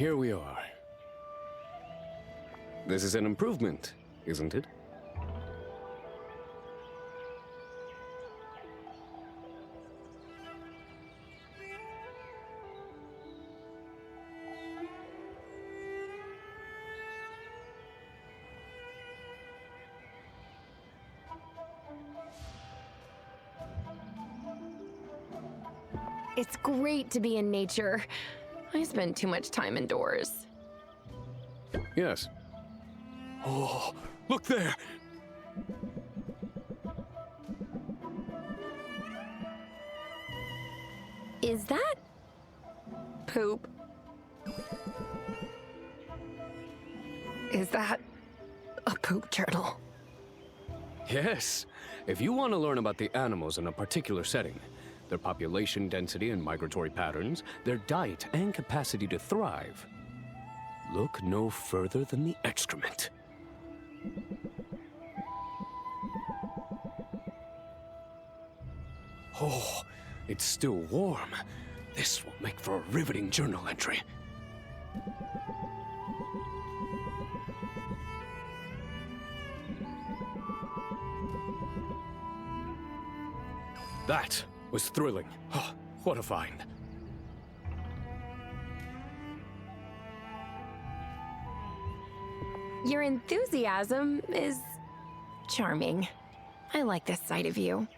here we are. This is an improvement, isn't it? It's great to be in nature. I spend too much time indoors. Yes. Oh, look there! Is that poop? Is that a poop turtle? Yes. If you want to learn about the animals in a particular setting, their population density and migratory patterns, their diet and capacity to thrive, look no further than the excrement. Oh, it's still warm. This will make for a riveting journal entry. That was thrilling. Oh, what a find. Your enthusiasm is charming. I like this side of you.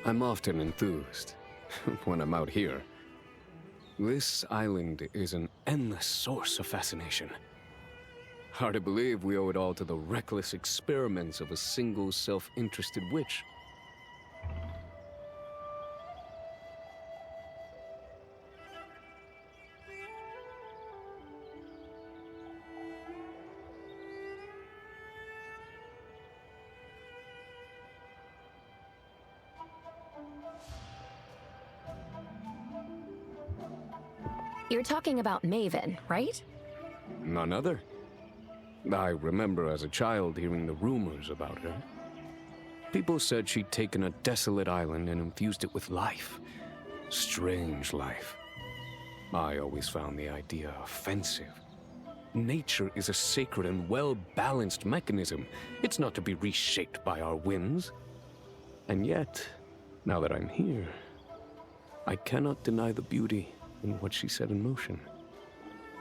I'm often enthused when I'm out here. This island is an endless source of fascination. Hard to believe we owe it all to the reckless experiments of a single self-interested witch. You're talking about Maven, right? None other. I remember as a child hearing the rumors about her. People said she'd taken a desolate island and infused it with life. Strange life. I always found the idea offensive. Nature is a sacred and well-balanced mechanism. It's not to be reshaped by our whims. And yet, now that I'm here, I cannot deny the beauty in what she set in motion.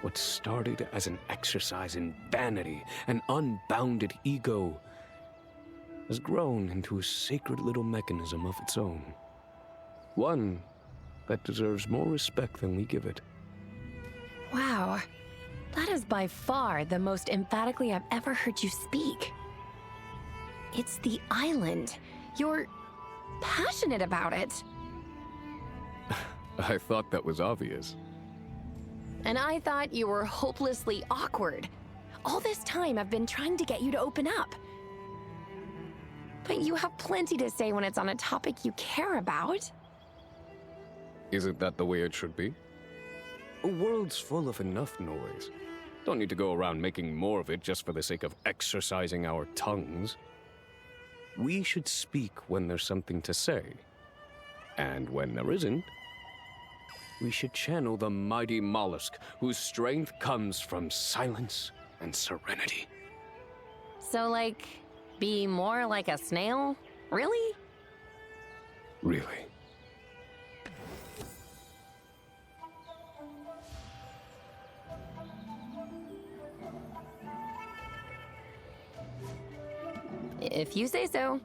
What started as an exercise in vanity and unbounded ego has grown into a sacred little mechanism of its own. One that deserves more respect than we give it. Wow. That is by far the most emphatically I've ever heard you speak. It's the island. You're passionate about it. I thought that was obvious. And I thought you were hopelessly awkward. All this time I've been trying to get you to open up. But you have plenty to say when it's on a topic you care about. Isn't that the way it should be? A world's full of enough noise. Don't need to go around making more of it just for the sake of exercising our tongues. We should speak when there's something to say. And when there isn't, we should channel the mighty mollusk whose strength comes from silence and serenity. So, like, be more like a snail? Really? Really. If you say so.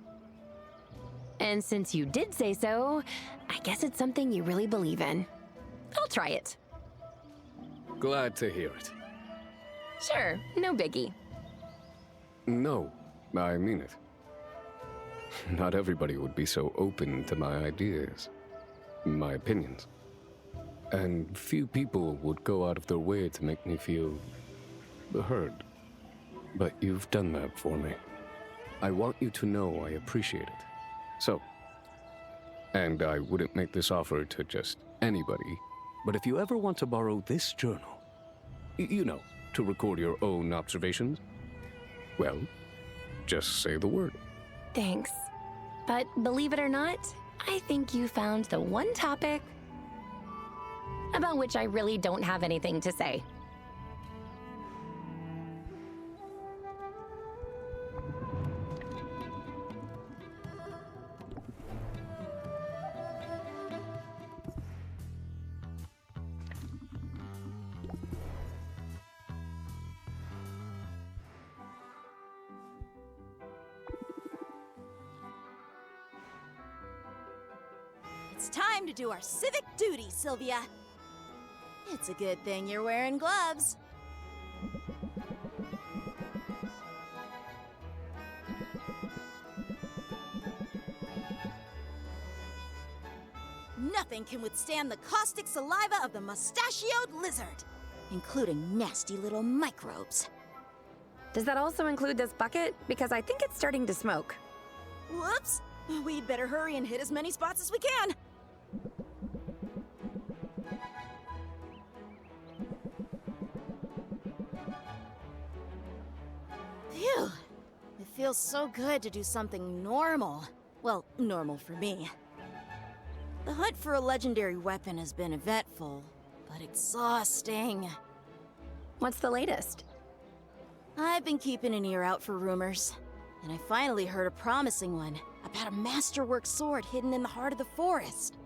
And since you did say so, I guess it's something you really believe in. I'll try it. Glad to hear it. Sure, no biggie. No, I mean it. Not everybody would be so open to my ideas, my opinions. And few people would go out of their way to make me feel heard. But you've done that for me. I want you to know I appreciate it. So, and I wouldn't make this offer to just anybody, but if you ever want to borrow this journal, you know, to record your own observations, well, just say the word. Thanks. But believe it or not, I think you found the one topic about which I really don't have anything to say. It's time to do our civic duty, Sylvia. It's a good thing you're wearing gloves. Nothing can withstand the caustic saliva of the mustachioed lizard, including nasty little microbes. Does that also include this bucket? Because I think it's starting to smoke. Whoops! We'd better hurry and hit as many spots as we can. Phew! It feels so good to do something normal. Well, normal for me. The hunt for a legendary weapon has been eventful, but exhausting. What's the latest? I've been keeping an ear out for rumors, and I finally heard a promising one about a Masterwork sword hidden in the heart of the forest.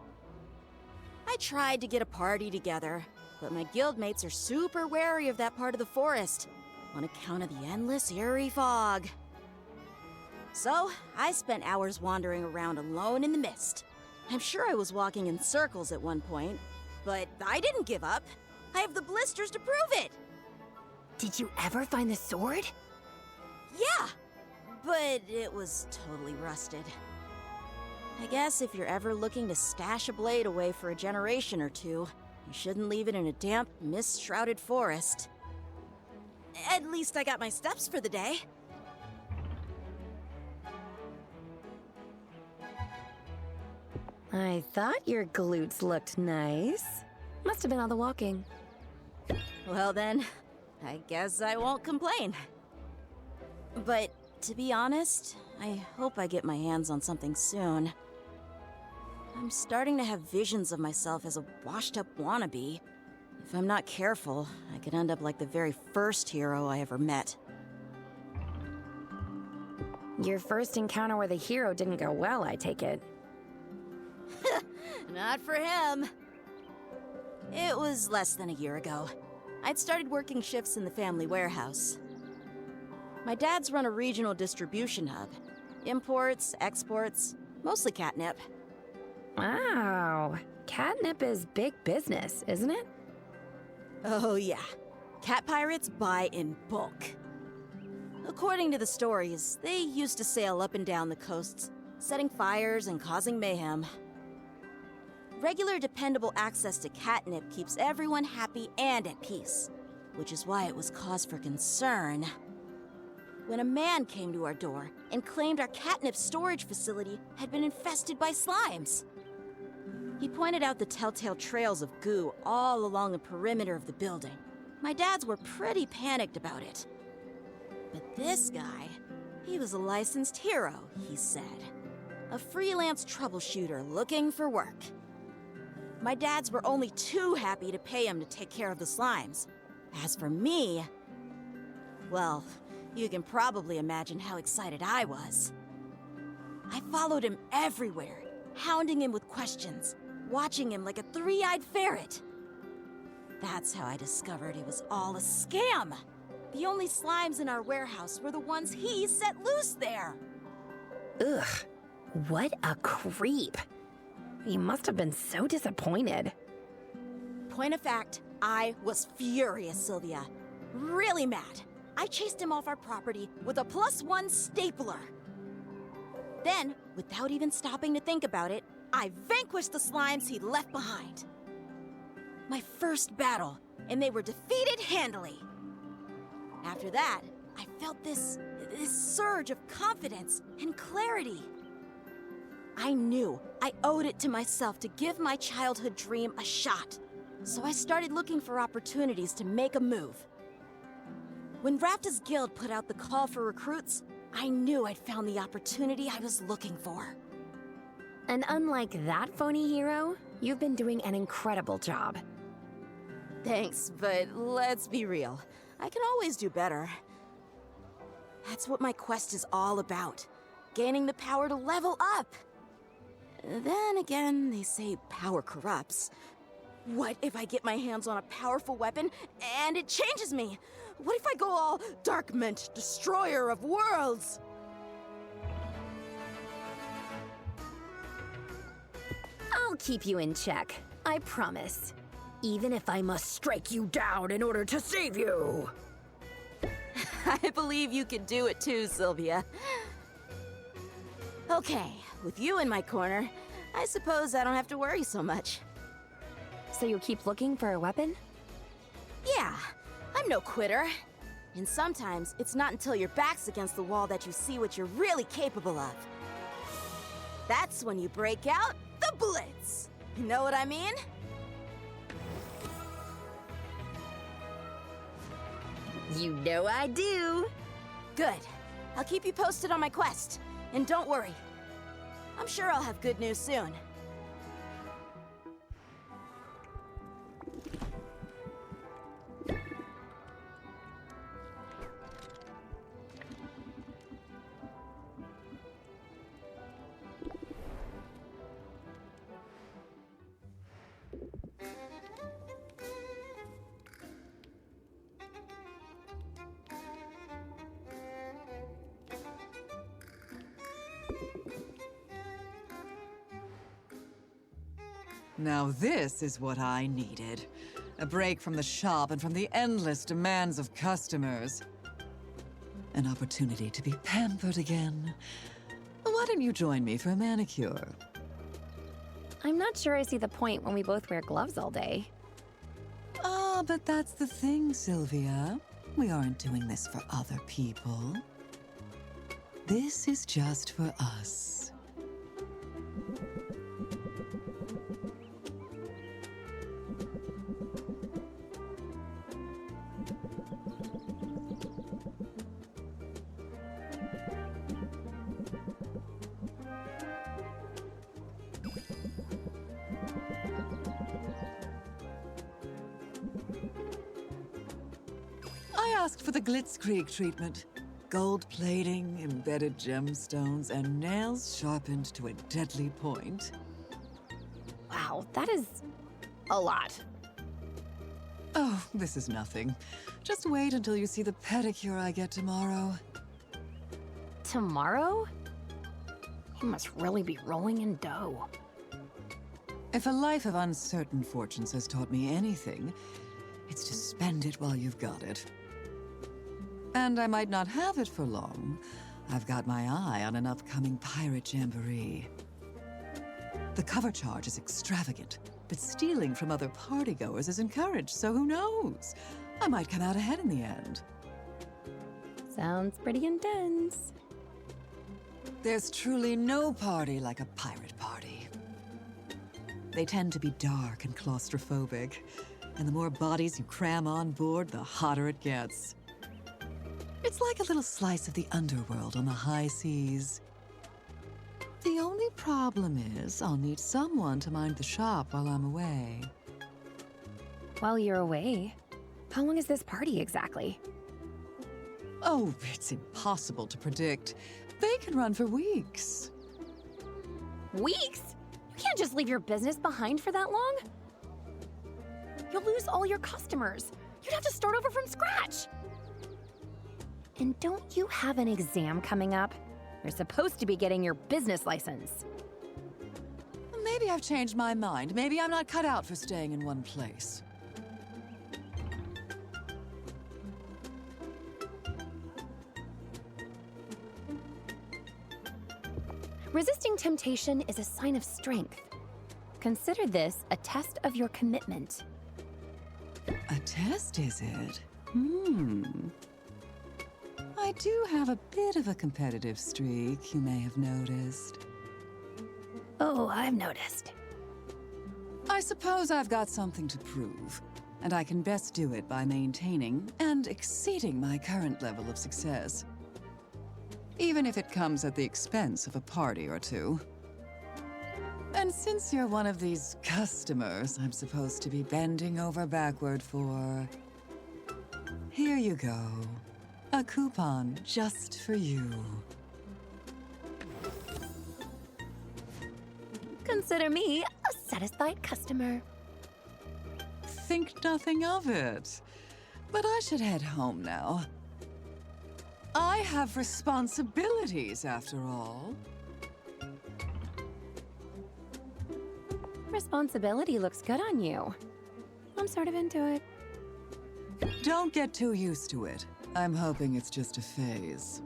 I tried to get a party together, but my guildmates are super wary of that part of the forest on account of the endless eerie fog. So, I spent hours wandering around alone in the mist. I'm sure I was walking in circles at one point, but I didn't give up. I have the blisters to prove it! Did you ever find the sword? Yeah! But it was totally rusted. I guess if you're ever looking to stash a blade away for a generation or two, you shouldn't leave it in a damp, mist-shrouded forest. At least I got my steps for the day. I thought your glutes looked nice. Must have been all the walking. Well then, I guess I won't complain. But to be honest, I hope I get my hands on something soon. I'm starting to have visions of myself as a washed-up wannabe. If I'm not careful, I could end up like the very first hero I ever met. Your first encounter with a hero didn't go well, I take it. Not for him. It was less than a year ago. I'd started working shifts in the family warehouse. My dad's run a regional distribution hub. Imports, exports, mostly catnip. Wow. Catnip is big business, isn't it? Oh yeah. Cat pirates buy in bulk. According to the stories, they used to sail up and down the coasts, setting fires and causing mayhem. Regular, dependable access to catnip keeps everyone happy and at peace, which is why it was cause for concern when a man came to our door and claimed our catnip storage facility had been infested by slimes. He pointed out the telltale trails of goo all along the perimeter of the building. My dads were pretty panicked about it. But this guy, he was a licensed hero, he said. A freelance troubleshooter looking for work. My dads were only too happy to pay him to take care of the slimes. As for me, well, you can probably imagine how excited I was. I followed him everywhere, hounding him with questions, watching him like a three-eyed ferret. That's how I discovered it was all a scam. The only slimes in our warehouse were the ones he set loose there. Ugh, what a creep. You must have been so disappointed. Point of fact, I was furious, Sylvia. Really mad. I chased him off our property with a +1 stapler. Then, without even stopping to think about it, I vanquished the slimes he'd left behind. My first battle, and they were defeated handily. After that, I felt this surge of confidence and clarity. I knew I owed it to myself to give my childhood dream a shot, so I started looking for opportunities to make a move. When Rapta's guild put out the call for recruits, I knew I'd found the opportunity I was looking for. And unlike that phony hero, you've been doing an incredible job. Thanks, but let's be real. I can always do better. That's what my quest is all about. Gaining the power to level up. Then again, they say power corrupts. What if I get my hands on a powerful weapon and it changes me? What if I go all Darkment, destroyer of worlds? I'll keep you in check, I promise. Even if I must strike you down in order to save you. I believe you can do it too, Sylvia. Okay, with you in my corner, I suppose I don't have to worry so much. So you'll keep looking for a weapon? Yeah, I'm no quitter. And sometimes it's not until your back's against the wall that you see what you're really capable of. That's when you break out the Blitz. You know what I mean? You know I do. Good. I'll keep you posted on my quest. And don't worry. I'm sure I'll have good news soon. Now this is what I needed. A break from the shop and from the endless demands of customers. An opportunity to be pampered again. Why don't you join me for a manicure? I'm not sure I see the point when we both wear gloves all day. Ah, but that's the thing, Sylvia. We aren't doing this for other people. This is just for us. I asked for the Glitzkrieg treatment. Gold plating, embedded gemstones, and nails sharpened to a deadly point. Wow, that is a lot. Oh, this is nothing. Just wait until you see the pedicure I get tomorrow. Tomorrow? You must really be rolling in dough. If a life of uncertain fortunes has taught me anything, it's to spend it while you've got it. And I might not have it for long. I've got my eye on an upcoming pirate jamboree. The cover charge is extravagant, but stealing from other partygoers is encouraged, so who knows? I might come out ahead in the end. Sounds pretty intense. There's truly no party like a pirate party. They tend to be dark and claustrophobic, and the more bodies you cram on board, the hotter it gets. It's like a little slice of the underworld on the high seas. The only problem is I'll need someone to mind the shop while I'm away. While you're away, how long is this party exactly? Oh, it's impossible to predict. They can run for weeks. Weeks? You can't just leave your business behind for that long. You'll lose all your customers. You'd have to start over from scratch. And don't you have an exam coming up? You're supposed to be getting your business license. Maybe I've changed my mind. Maybe I'm not cut out for staying in one place. Resisting temptation is a sign of strength. Consider this a test of your commitment. A test, is it? I do have a bit of a competitive streak, you may have noticed. Oh, I've noticed. I suppose I've got something to prove, and I can best do it by maintaining and exceeding my current level of success. Even if it comes at the expense of a party or two. And since you're one of these customers I'm supposed to be bending over backward for, here you go. A coupon just for you. Consider me a satisfied customer. Think nothing of it. But I should head home now. I have responsibilities, after all. Responsibility looks good on you. I'm sort of into it. Don't get too used to it. I'm hoping it's just a phase.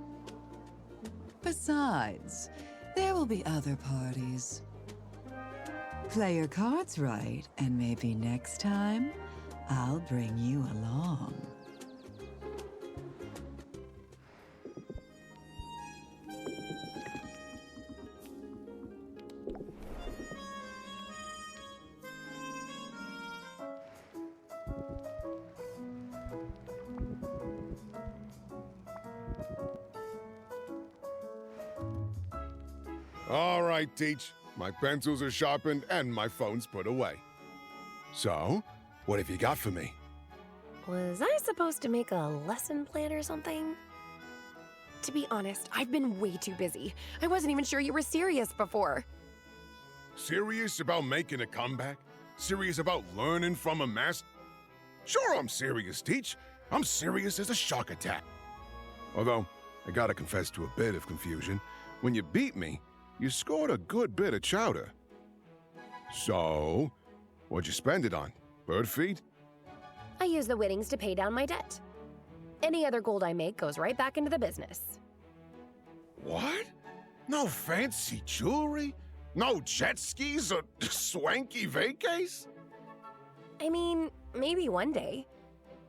Besides, there will be other parties. Play your cards right, and maybe next time, I'll bring you along. All right, Teach. My pencils are sharpened and my phone's put away. So, what have you got for me? Was I supposed to make a lesson plan or something? To be honest, I've been way too busy. I wasn't even sure you were serious before. Serious about making a comeback? Serious about learning from a master? Sure, I'm serious, Teach. I'm serious as a shark attack. Although, I gotta confess to a bit of confusion. When you beat me, you scored a good bit of chowder. So, what'd you spend it on? Bird feed? I use the winnings to pay down my debt. Any other gold I make goes right back into the business. What? No fancy jewelry? No jet skis or swanky vacays? I mean, maybe one day.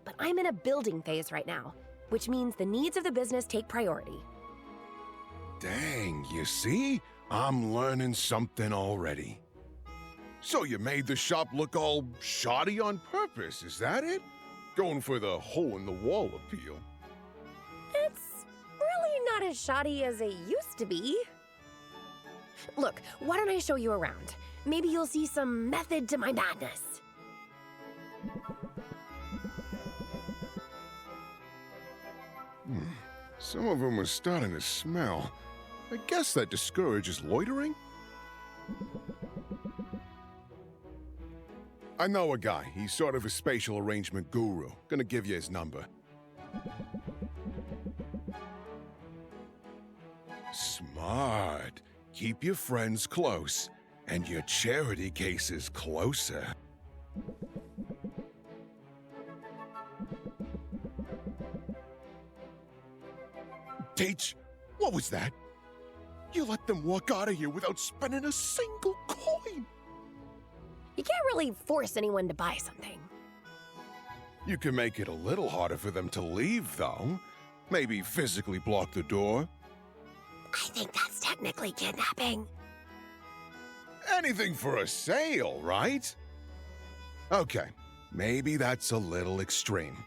But I'm in a building phase right now, which means the needs of the business take priority. Dang, you see? I'm learning something already. So you made the shop look all shoddy on purpose, is that it? Going for the hole-in-the-wall appeal. It's really not as shoddy as it used to be. Look, why don't I show you around? Maybe you'll see some method to my madness. Some of them are starting to smell. I guess that discourages loitering? I know a guy. He's sort of a spatial arrangement guru. Gonna give you his number. Smart. Keep your friends close, and your charity cases closer. Teach, what was that? You let them walk out of here without spending a single coin. You can't really force anyone to buy something. You can make it a little harder for them to leave, though. Maybe physically block the door. I think that's technically kidnapping. Anything for a sale, right? Okay, maybe that's a little extreme.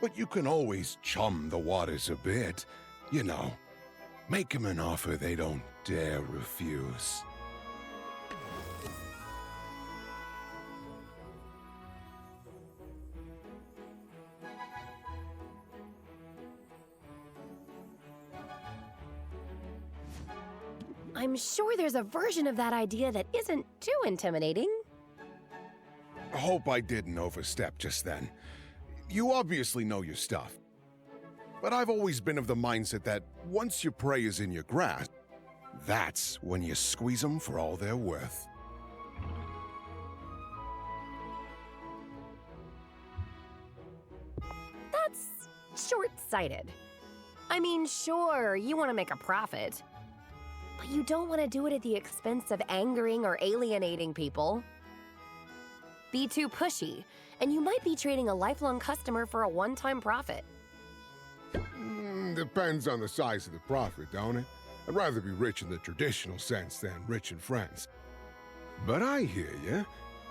But you can always chum the waters a bit. You know, make them an offer they don't dare refuse. I'm sure there's a version of that idea that isn't too intimidating. I hope I didn't overstep just then. You obviously know your stuff. But I've always been of the mindset that once your prey is in your grasp, that's when you squeeze them for all they're worth. That's short-sighted. I mean, sure, you want to make a profit, but you don't want to do it at the expense of angering or alienating people. Be too pushy, and you might be trading a lifelong customer for a one-time profit. Depends on the size of the profit, don't it? I'd rather be rich in the traditional sense than rich in friends. But I hear you.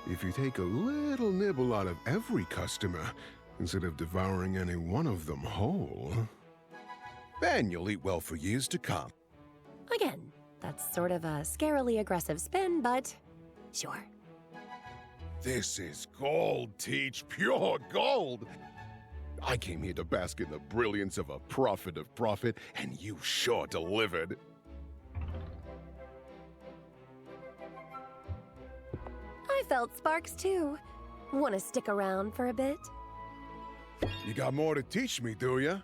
If you take a little nibble out of every customer, instead of devouring any one of them whole, then you'll eat well for years to come. Again, that's sort of a scarily aggressive spin, but Sure. This is gold, Teach. Pure gold. I came here to bask in the brilliance of a prophet of profit, and you sure delivered. I felt sparks too. Want to stick around for a bit? You got more to teach me, do ya?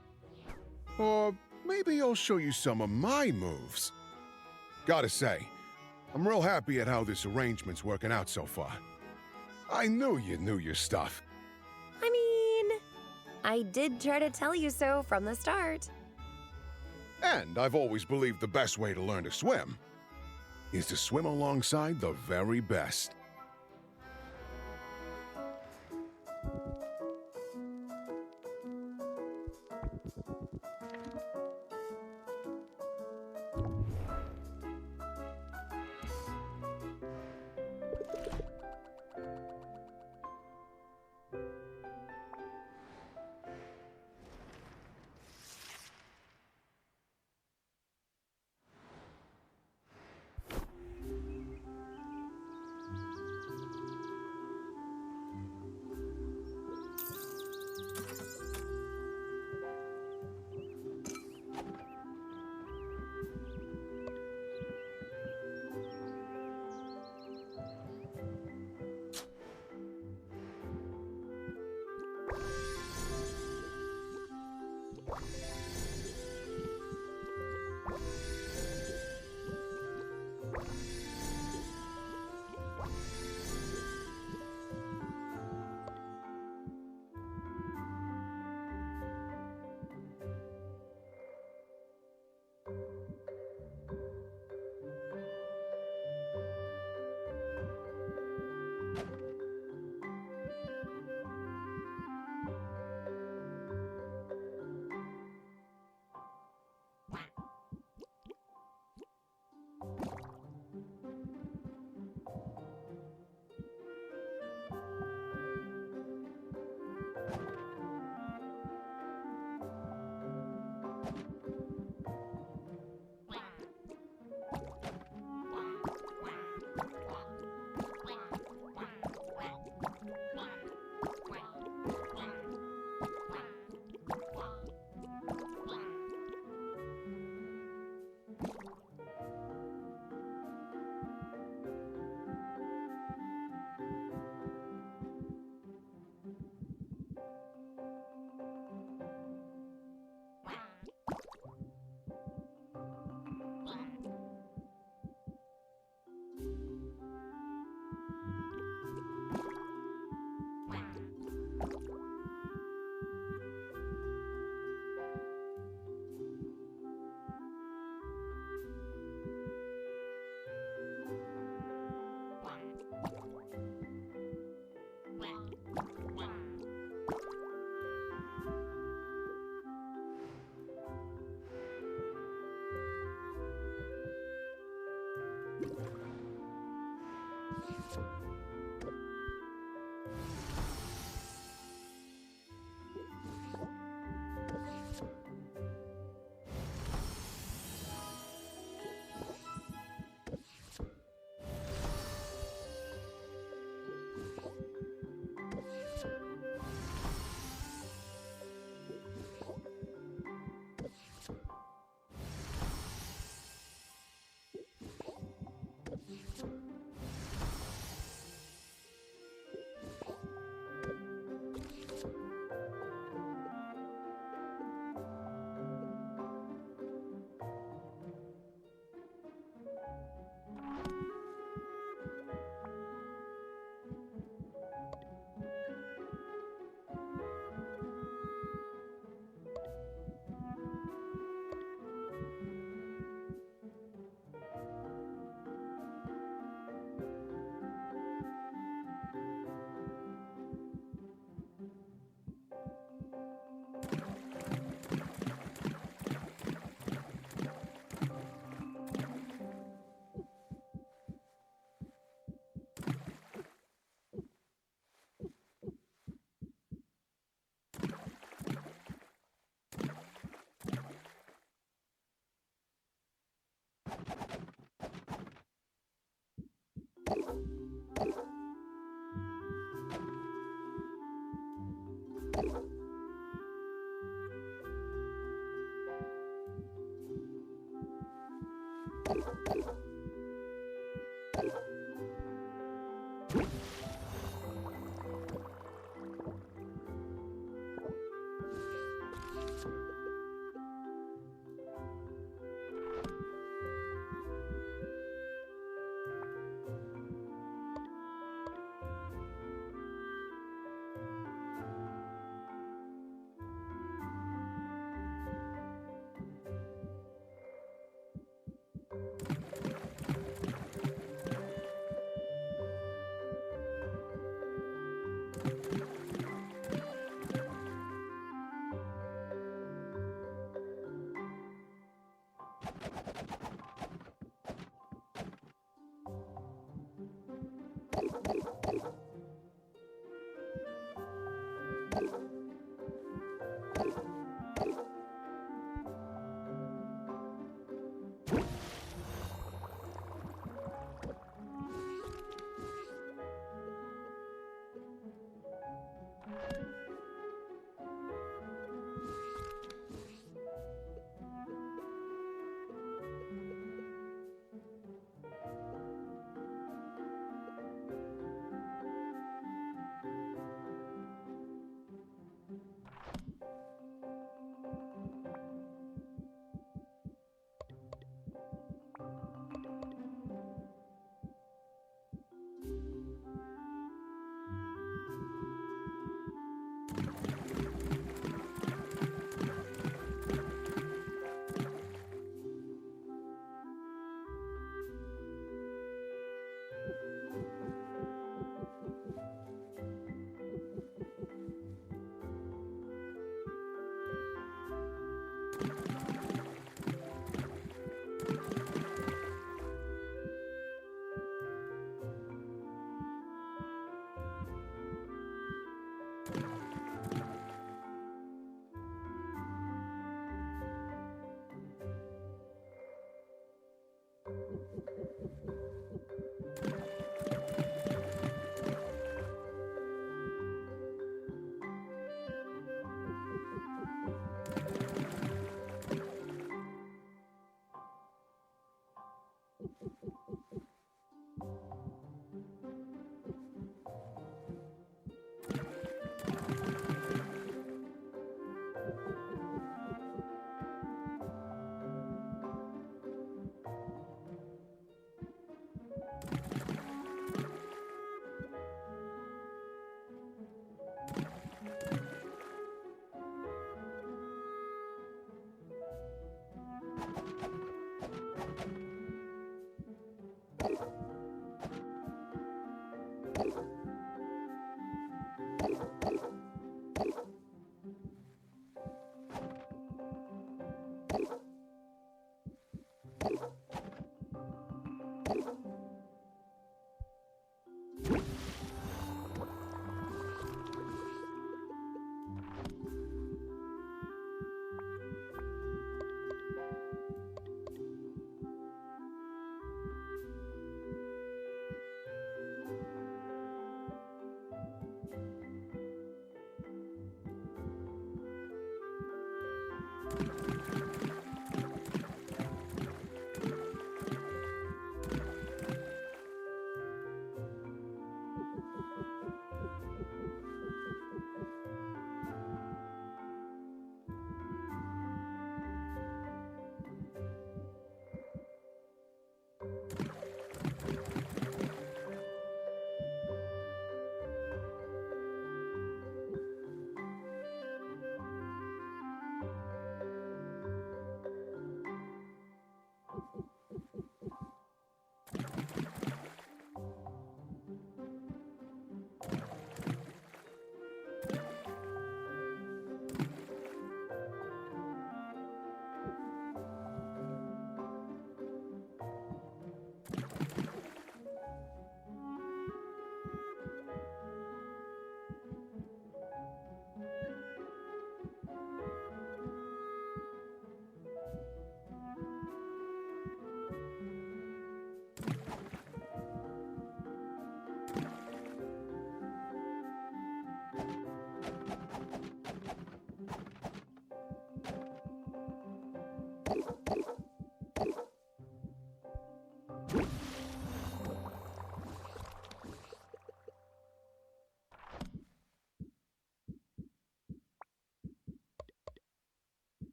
Or maybe I'll show you some of my moves. Gotta say, I'm real happy at how this arrangement's working out so far. I knew you knew your stuff. I mean, I did try to tell you so from the start. And I've always believed the best way to learn to swim is to swim alongside the very best.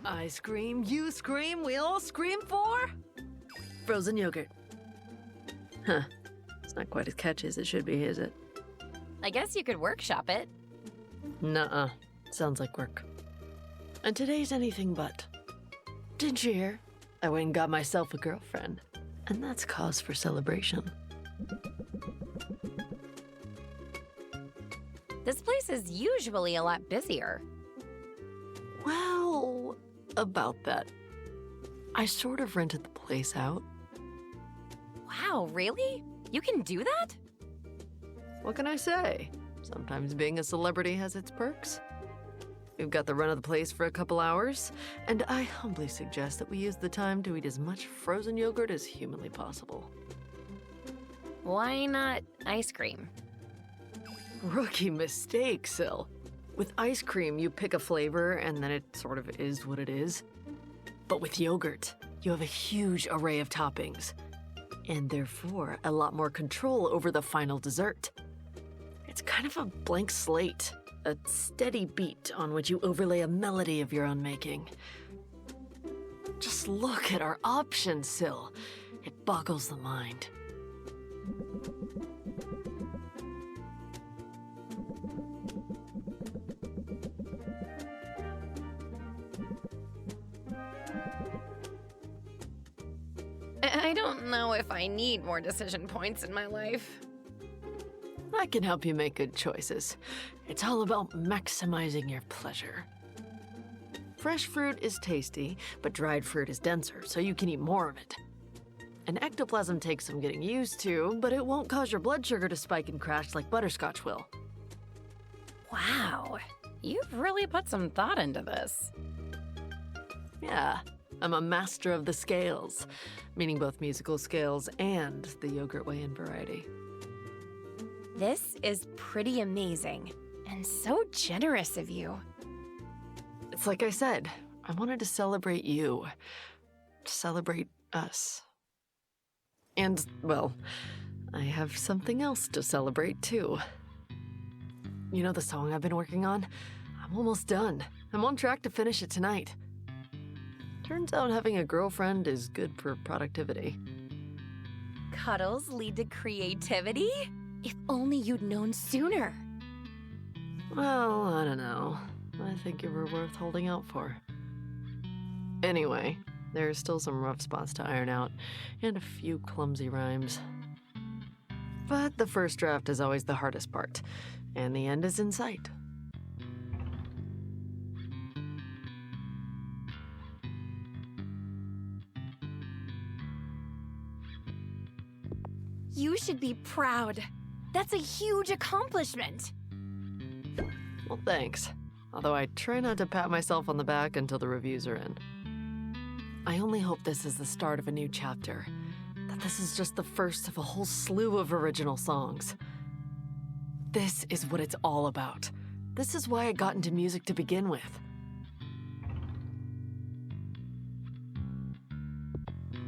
I scream, you scream, we all scream for frozen yogurt. Huh. It's not quite as catchy as it should be, is it? I guess you could workshop it. Nuh-uh. Sounds like work. And today's anything but. Didn't you hear? I went and got myself a girlfriend. And that's cause for celebration. This place is usually a lot busier. Well, about that. I sort of rented the place out. Wow, really? You can do that? What can I say? Sometimes being a celebrity has its perks. We've got the run of the place for a couple hours, and I humbly suggest that we use the time to eat as much frozen yogurt as humanly possible. Why not ice cream? Rookie mistake, Sil. With ice cream, you pick a flavor, and then it sort of is what it is. But with yogurt, you have a huge array of toppings, and therefore a lot more control over the final dessert. It's kind of a blank slate, a steady beat on which you overlay a melody of your own making. Just look at our options, Sil. It boggles the mind. I don't know if I need more decision points in my life. I can help you make good choices. It's all about maximizing your pleasure. Fresh fruit is tasty, but dried fruit is denser, so you can eat more of it. An ectoplasm takes some getting used to, but it won't cause your blood sugar to spike and crash like butterscotch will. Wow, you've really put some thought into this. Yeah, I'm a master of the scales, meaning both musical scales and the yogurt weigh-in variety. This is pretty amazing, and so generous of you. It's like I said, I wanted to celebrate you, to celebrate us. And, well, I have something else to celebrate, too. You know the song I've been working on? I'm almost done. I'm on track to finish it tonight. Turns out having a girlfriend is good for productivity. Cuddles lead to creativity? If only you'd known sooner. Well, I don't know. I think you were worth holding out for. Anyway, there are still some rough spots to iron out, and a few clumsy rhymes. But the first draft is always the hardest part, and the end is in sight. You should be proud. That's a huge accomplishment. Well, thanks. Although I try not to pat myself on the back until the reviews are in. I only hope this is the start of a new chapter. That this is just the first of a whole slew of original songs. This is what it's all about. This is why I got into music to begin with.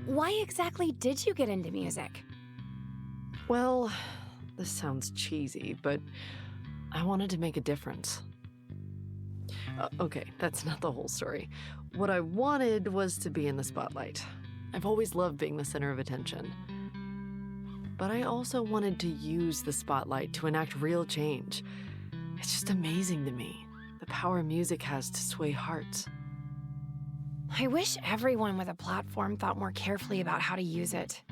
Why exactly did you get into music? Well, this sounds cheesy, but I wanted to make a difference. Okay, that's not the whole story. What I wanted was to be in the spotlight. I've always loved being the center of attention. but I also wanted to use the spotlight to enact real change. It's just amazing to me, the power music has to sway hearts. I wish everyone with a platform thought more carefully about how to use it.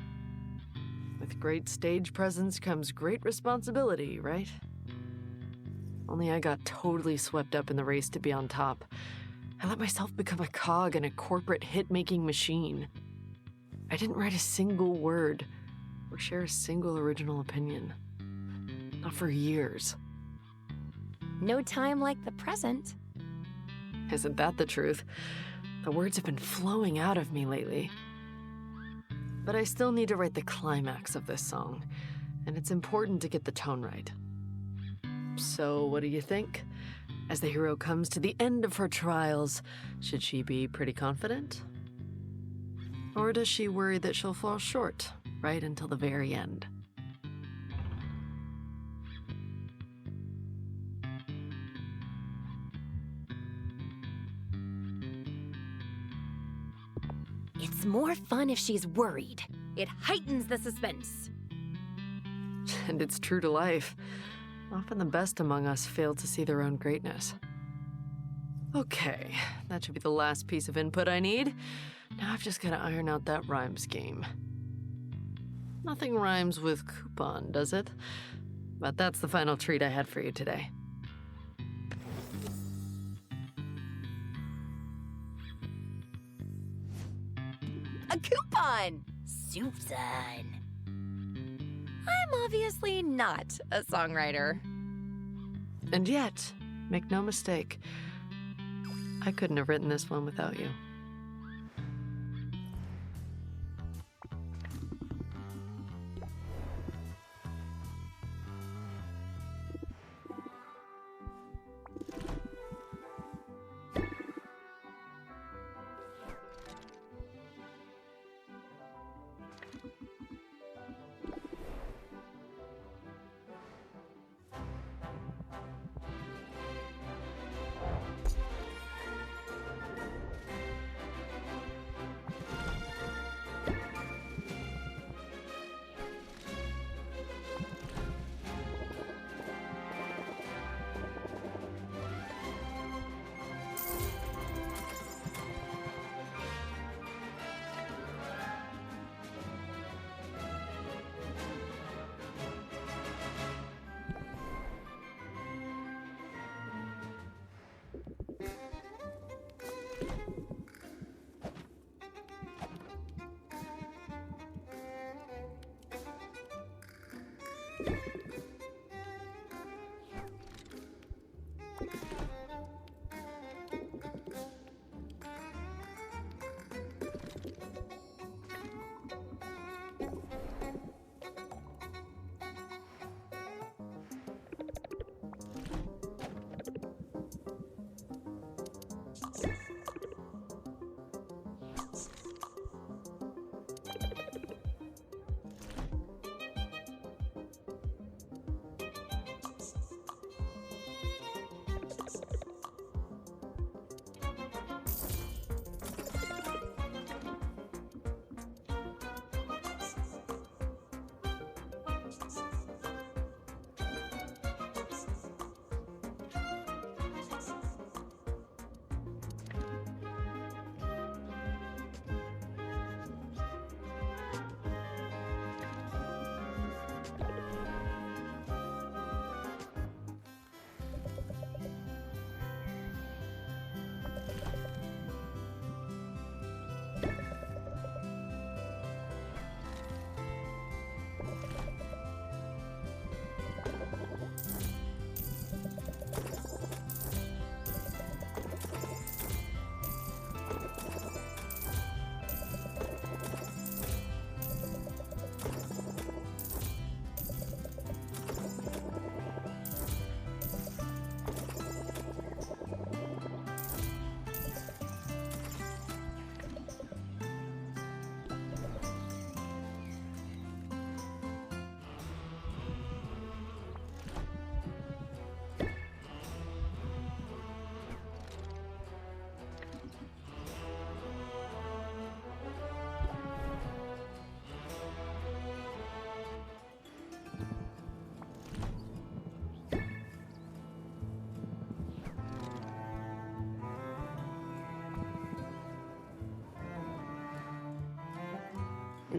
With great stage presence comes great responsibility, right? Only I got totally swept up in the race to be on top. I let myself become a cog in a corporate hit-making machine. I didn't write a single word or share a single original opinion. Not for years. No time like the present. Isn't that the truth? The words have been flowing out of me lately. But I still need to write the climax of this song, and it's important to get the tone right. So, what do you think? As the hero comes to the end of her trials, should she be pretty confident? Or does she worry that she'll fall short right until the very end? It's more fun if she's worried. It heightens the suspense. And it's true to life. Often the best among us fail to see their own greatness. Okay, that should be the last piece of input I need. Now I've just got to iron out that rhyme scheme. Nothing rhymes with coupon, does it? But that's the final treat I had for you today. A coupon! Susan. I'm obviously not a songwriter. And yet, make no mistake, I couldn't have written this one without you.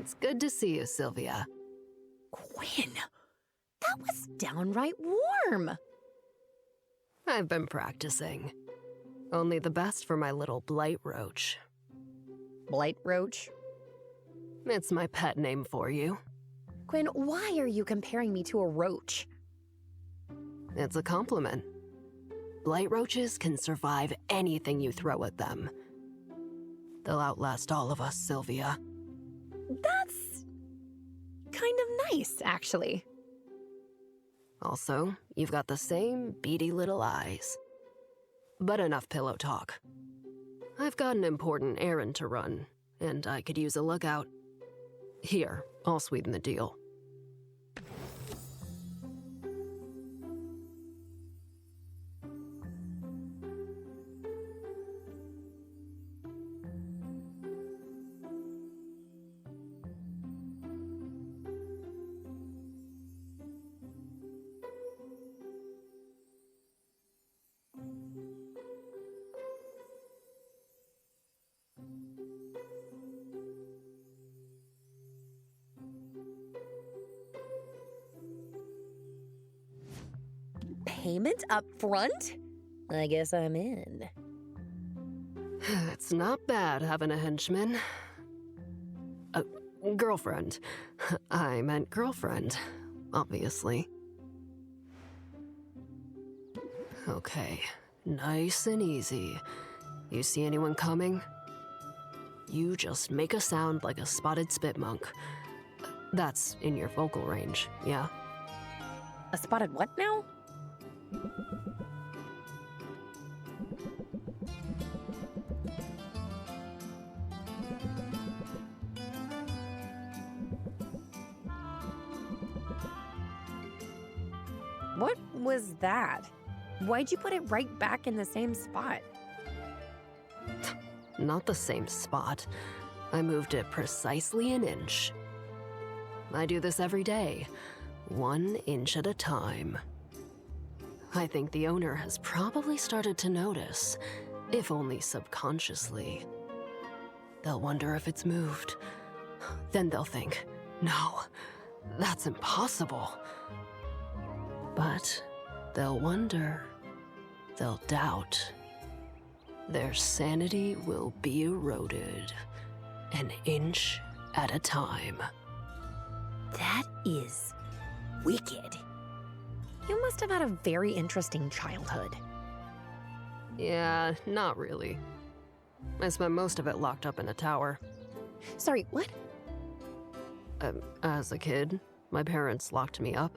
It's good to see you, Sylvia. Quinn, that was downright warm. I've been practicing. Only the best for my little blight roach. Blight roach? It's my pet name for you. Quinn, why are you comparing me to a roach? It's a compliment. Blight roaches can survive anything you throw at them. They'll outlast all of us, Sylvia. That's kind of nice, actually. Also, you've got the same beady little eyes. But enough pillow talk. I've got an important errand to run, and I could use a lookout. Here, I'll sweeten the deal. Payment up front? I guess I'm in. It's not bad having a henchman. Girlfriend. I meant girlfriend, obviously. Okay, nice and easy. You see anyone coming? You just make a sound like a spotted spit monk. That's in your vocal range, yeah? A spotted what now? What was that? Why'd you put it right back in the same spot? Not the same spot. I moved it precisely an inch. I do this every day, 1 inch at a time. I think the owner has probably started to notice, if only subconsciously. They'll wonder if it's moved. Then they'll think, no, that's impossible. But they'll wonder, they'll doubt. Their sanity will be eroded, 1 inch at a time. That is wicked. You must have had a very interesting childhood. Yeah, not really. I spent most of it locked up in a tower. Sorry, what? As a kid, my parents locked me up.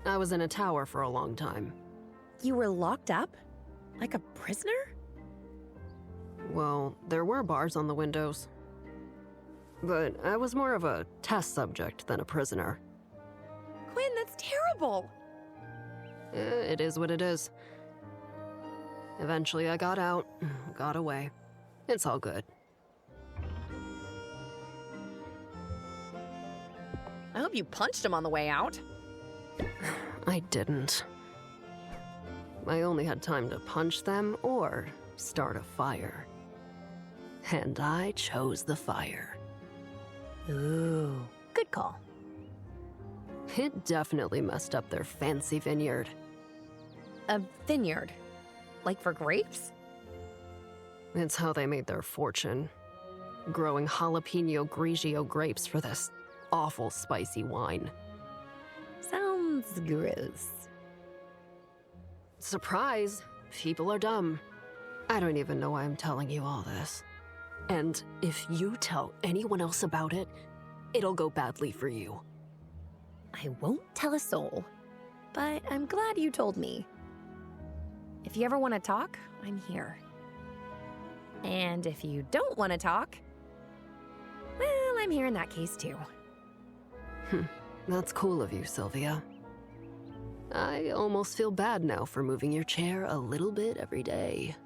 I was in a tower for a long time. You were locked up? Like a prisoner? Well, there were bars on the windows. But I was more of a test subject than a prisoner. Quinn, that's terrible. It is what it is. Eventually I got out, got away. It's all good. I hope you punched him on the way out. I didn't. I only had time to punch them or start a fire. And I chose the fire. Ooh, good call. It definitely messed up their fancy vineyard. A vineyard? Like for grapes? It's how they made their fortune. Growing jalapeno grigio grapes for this awful spicy wine. Sounds gross. Surprise! People are dumb. I don't even know why I'm telling you all this. And if you tell anyone else about it, it'll go badly for you. I won't tell a soul, but I'm glad you told me. If you ever want to talk, I'm here. And if you don't want to talk, well, I'm here in that case too. That's cool of you, Sylvia. I almost feel bad now for moving your chair a little bit every day.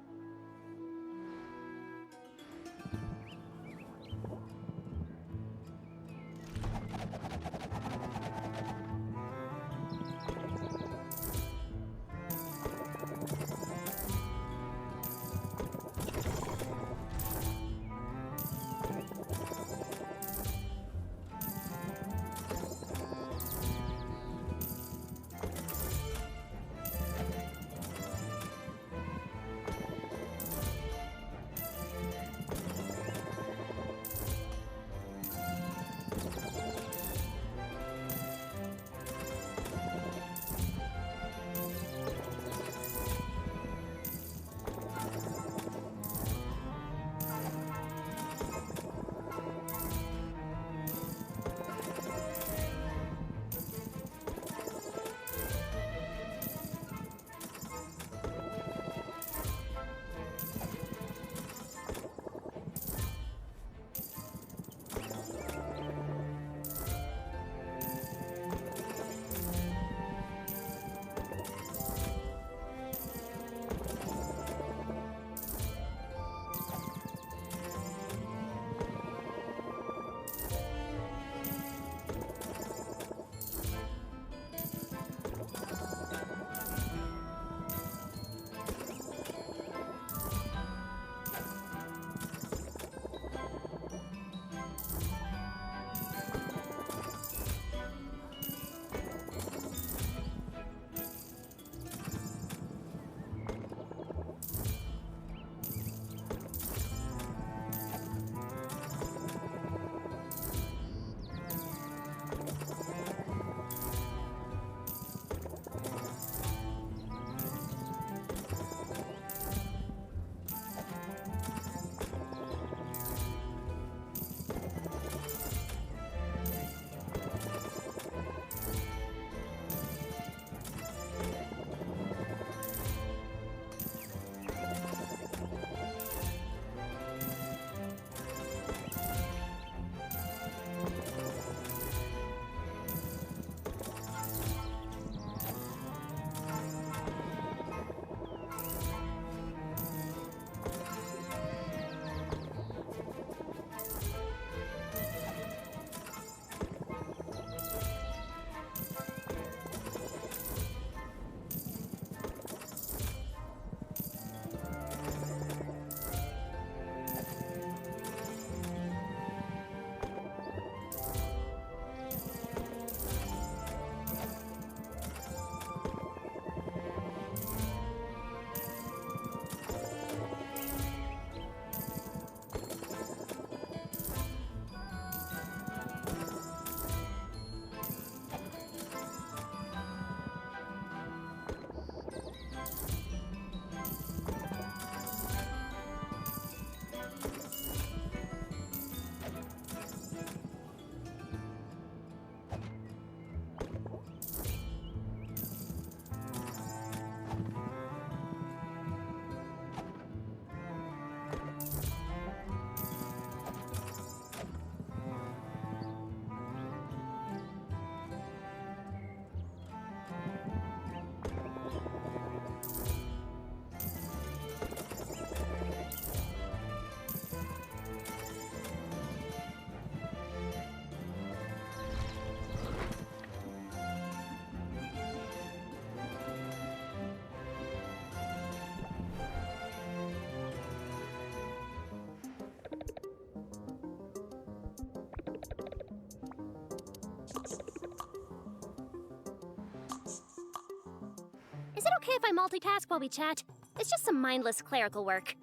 Is it okay if I multitask while we chat? It's just some mindless clerical work.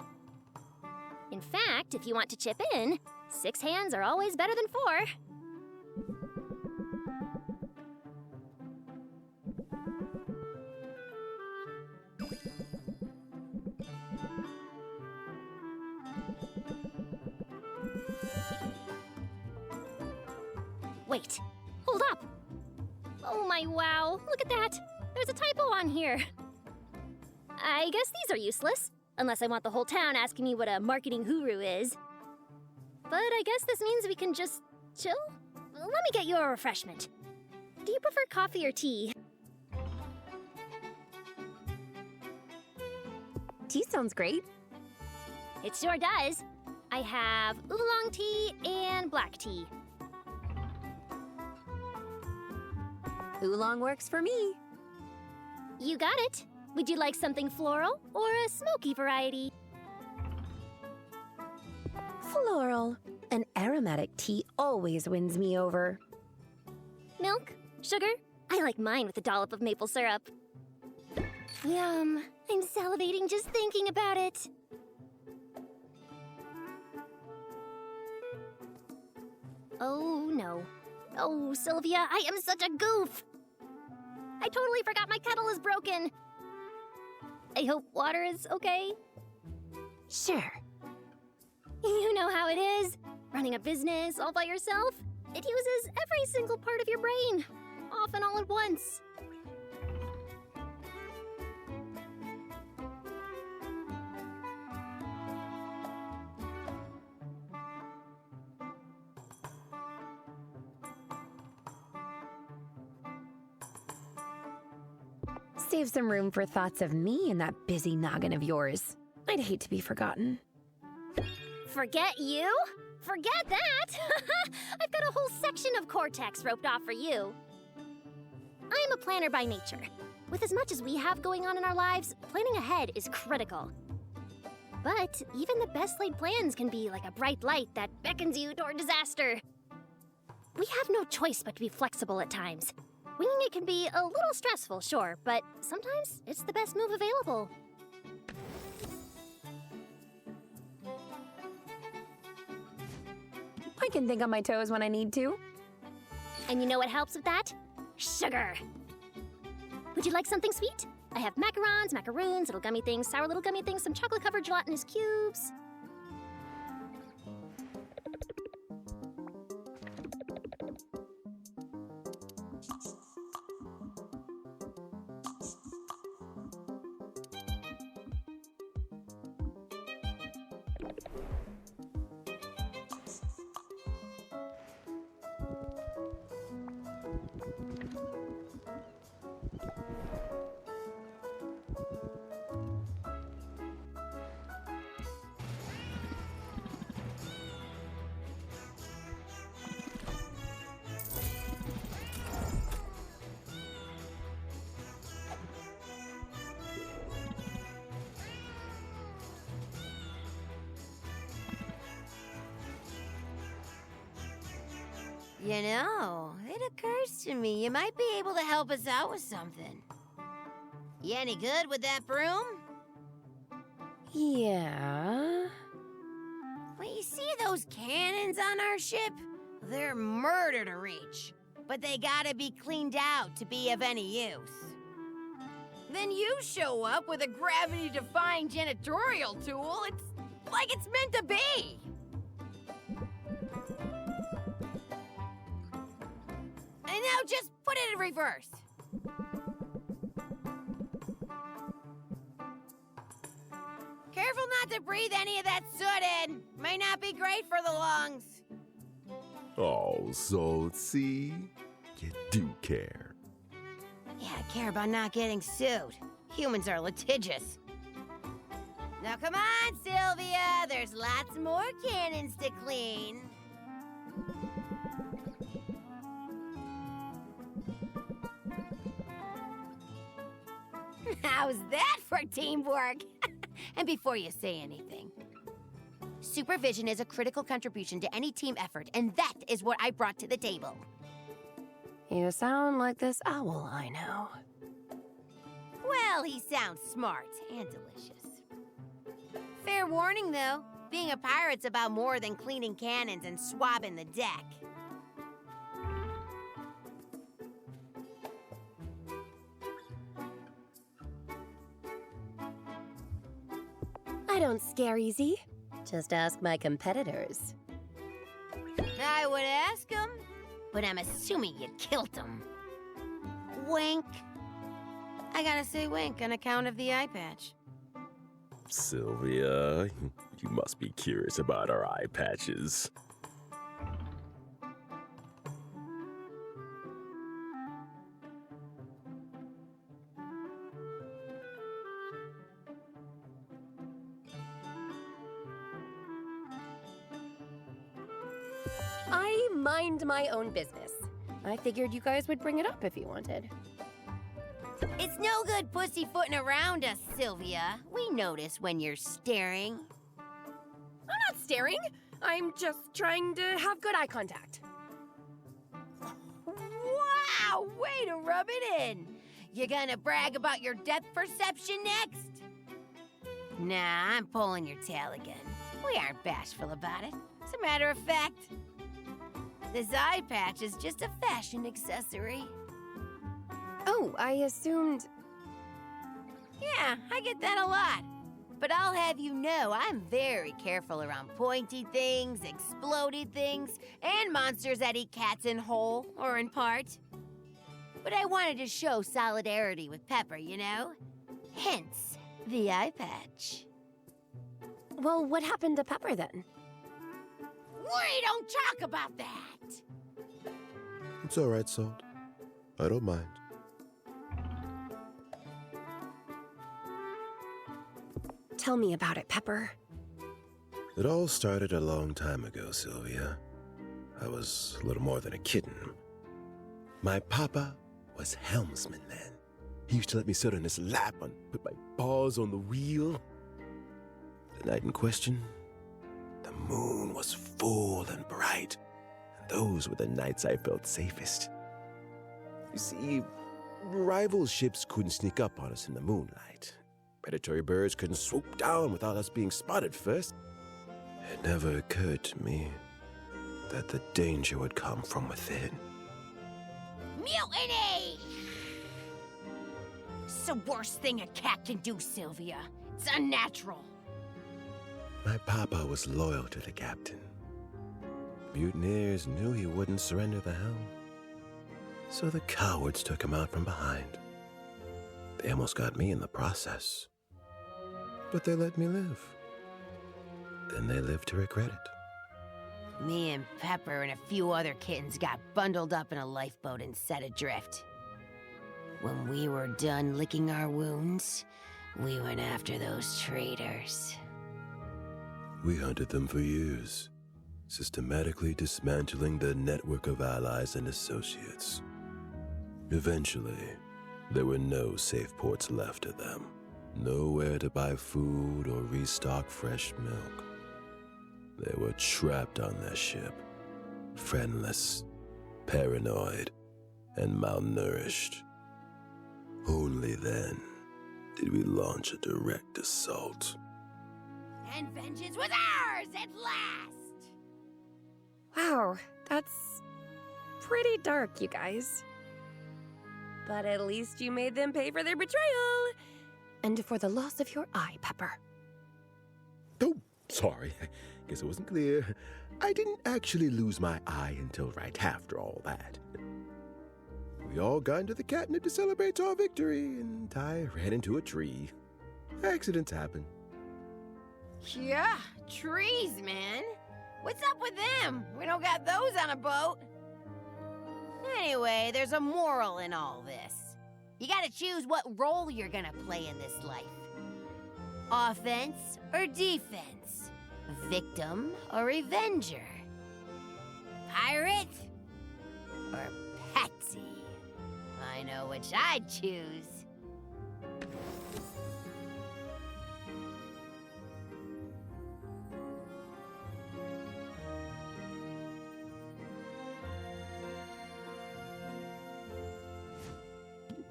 In fact, if you want to chip in, 6 hands are always better than 4. Wait, hold up! Oh my wow, look at that! There's a typo on here. I guess these are useless, unless I want the whole town asking me what a marketing guru is. But I guess this means we can just chill? Let me get you a refreshment. Do you prefer coffee or tea? Tea sounds great. It sure does. I have oolong tea and black tea. Oolong works for me. You got it. Would you like something floral or a smoky variety? Floral. An aromatic tea always wins me over. Milk? Sugar? I like mine with a dollop of maple syrup. Yum. I'm salivating just thinking about it. Oh, no. Oh, Sylvia, I am such a goof. I totally forgot my kettle is broken. I hope water is okay. Sure. You know how it is. Running a business all by yourself. It uses every single part of your brain. Often all at once. Save some room for thoughts of me in that busy noggin of yours. I'd hate to be forgotten. Forget you? Forget that! I've got a whole section of cortex roped off for you. I am a planner by nature. With as much as we have going on in our lives, planning ahead is critical. But even the best laid plans can be like a bright light that beckons you toward disaster. We have no choice but to be flexible at times. Winging it can be a little stressful, sure, but sometimes it's the best move available. I can think on my toes when I need to. And you know what helps with that? Sugar! Would you like something sweet? I have macarons, macaroons, little gummy things, sour little gummy things, some chocolate-covered gelatinous cubes. You know, it occurs to me you might be able to help us out with something. You any good with that broom? Yeah. Well, you see those cannons on our ship? They're murder to reach, but they gotta be cleaned out to be of any use. Then you show up with a gravity-defying janitorial tool. It's like it's meant to be. And now just put it in reverse. Careful not to breathe any of that soot in. Might not be great for the lungs. Oh, so see, you do care. Yeah, I care about not getting sued. Humans are litigious. Now come on, Sylvia. There's lots more cannons to clean. How's that for teamwork? And before you say anything, supervision is a critical contribution to any team effort, and that is what I brought to the table. You sound like this owl I know. Well, hell he sounds smart and delicious. Fair warning, though. Being a pirate's about more than cleaning cannons and swabbing the deck. I don't scare easy. Just ask my competitors. I would ask him, but I'm assuming you killed him. Wink. I gotta say wink on account of the eye patch. Sylvia, you must be curious about our eye patches. I mind my own business. I figured you guys would bring it up if you wanted. It's no good pussyfooting around us, Sylvia. We notice when you're staring. I'm not staring. I'm just trying to have good eye contact. Wow, way to rub it in. You gonna brag about your depth perception next? Nah, I'm pulling your tail again. We aren't bashful about it. As a matter of fact, this eye patch is just a fashion accessory. Oh, I assumed... Yeah, I get that a lot. But I'll have you know I'm very careful around pointy things, exploded things, and monsters that eat cats in whole or in part. But I wanted to show solidarity with Pepper, you know? Hence, the eye patch. Well, what happened to Pepper then? We don't talk about that! It's all right, Salt. I don't mind. Tell me about it, Pepper. It all started a long time ago, Sylvia. I was a little more than a kitten. My papa was helmsman then. He used to let me sit on his lap and put my paws on the wheel. The night in question, the moon was full and bright, and those were the nights I felt safest. You see, rival ships couldn't sneak up on us in the moonlight. Predatory birds couldn't swoop down without us being spotted first. It never occurred to me that the danger would come from within. Mutiny! It's the worst thing a cat can do, Sylvia. It's unnatural. My papa was loyal to the captain. Mutineers knew he wouldn't surrender the helm. So the cowards took him out from behind. They almost got me in the process. But they let me live. Then they lived to regret it. Me and Pepper and a few other kittens got bundled up in a lifeboat and set adrift. When we were done licking our wounds, we went after those traitors. We hunted them for years, systematically dismantling their network of allies and associates. Eventually, there were no safe ports left of them. Nowhere to buy food or restock fresh milk. They were trapped on their ship, friendless, paranoid, and malnourished. Only then did we launch a direct assault. And vengeance was ours at last! Wow, that's pretty dark, you guys. But at least you made them pay for their betrayal. And for the loss of your eye, Pepper. Oh, sorry. Guess it wasn't clear. I didn't actually lose my eye until right after all that. We all got into the catnip to celebrate our victory, and I ran into a tree. Accidents happen. Yeah, trees, man. What's up with them? We don't got those on a boat. Anyway, there's a moral in all this. You gotta choose what role you're gonna play in this life. Offense or defense? Victim or avenger? Pirate or patsy? I know which I'd choose.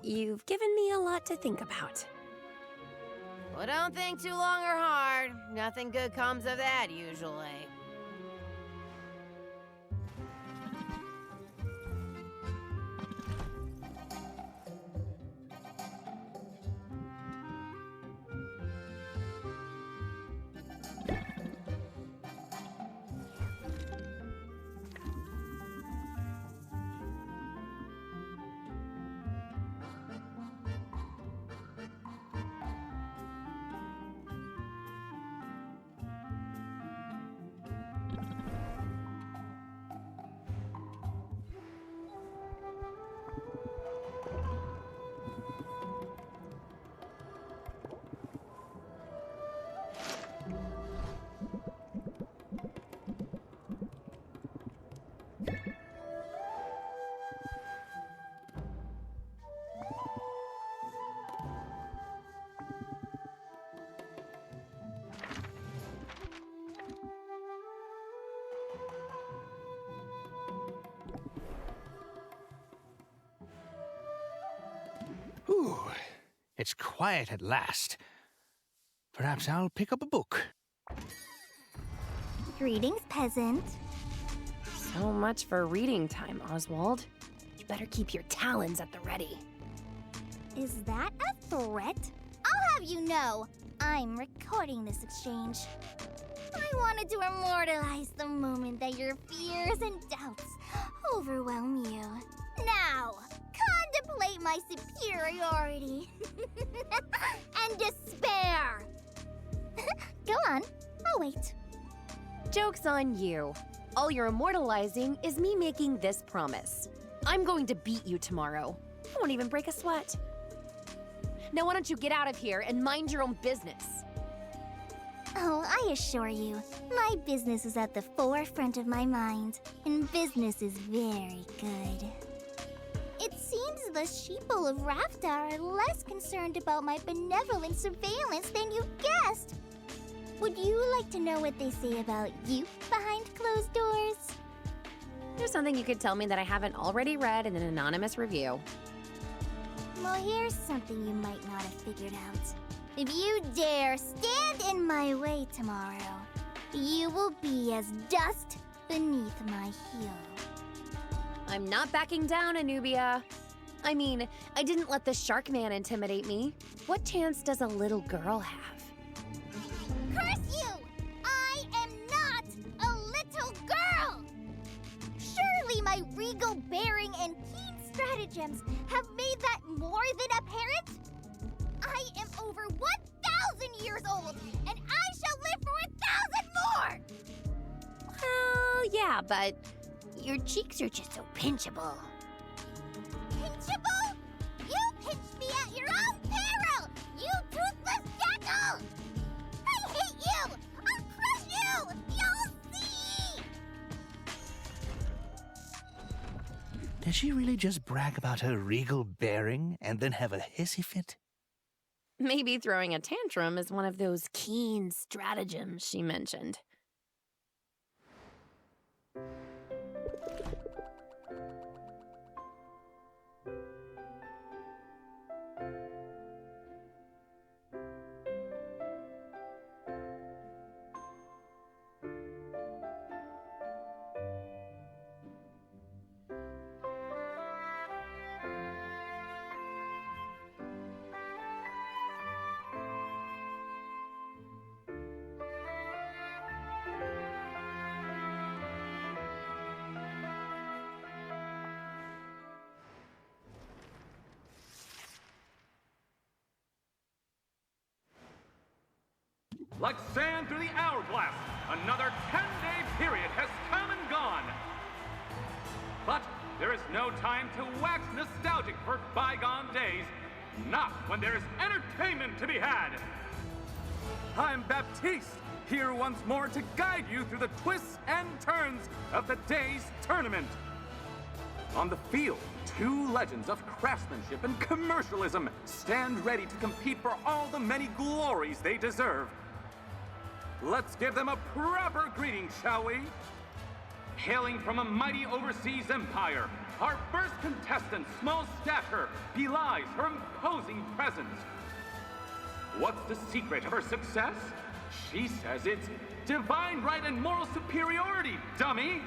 You've given me a lot to think about. Well, don't think too long or hard. Nothing good comes of that, usually. Ooh, it's quiet at last. Perhaps I'll pick up a book. Greetings, peasant. So much for reading time, Oswald. You better keep your talons at the ready. Is that a threat? I'll have you know, I'm recording this exchange. I wanted to immortalize the moment that your fears and doubts overwhelm you. Now, contemplate my superiority and despair. Go on, I'll wait. Joke's on you. All you're immortalizing is me making this promise. I'm going to beat you tomorrow. I won't even break a sweat. Now why don't you get out of here and mind your own business? Oh, I assure you, my business is at the forefront of my mind, and business is very good. It seems the sheeple of Rafta are less concerned about my benevolent surveillance than you guessed. Would you like to know what they say about you behind closed doors? There's something you could tell me that I haven't already read in an anonymous review. Well, here's something you might not have figured out. If you dare stand in my way tomorrow, you will be as dust beneath my heel. I'm not backing down, Anubia. I mean, I didn't let the shark man intimidate me. What chance does a little girl have? Curse you! I am not a little girl! Surely my regal bearing and keen stratagems have made that more than apparent? I am over 1,000 years old, and I shall live for 1,000 more! Well, yeah, but your cheeks are just so pinchable. Pinchable? You pinched me at your own peril, you toothless jackal! I hate you! I'll crush you! You'll see! Did she really just brag about her regal bearing and then have a hissy fit? Maybe throwing a tantrum is one of those keen stratagems she mentioned. Like sand through the hourglass, another 10-day period has come and gone. But there is no time to wax nostalgic for bygone days, not when there is entertainment to be had. I'm Baptiste, here once more to guide you through the twists and turns of the day's tournament. On the field, two legends of craftsmanship and commercialism stand ready to compete for all the many glories they deserve. Let's give them a proper greeting, shall we? Hailing from a mighty overseas empire, our first contestant, small stature, belies her imposing presence. What's the secret of her success? She says it's divine right and moral superiority, dummy!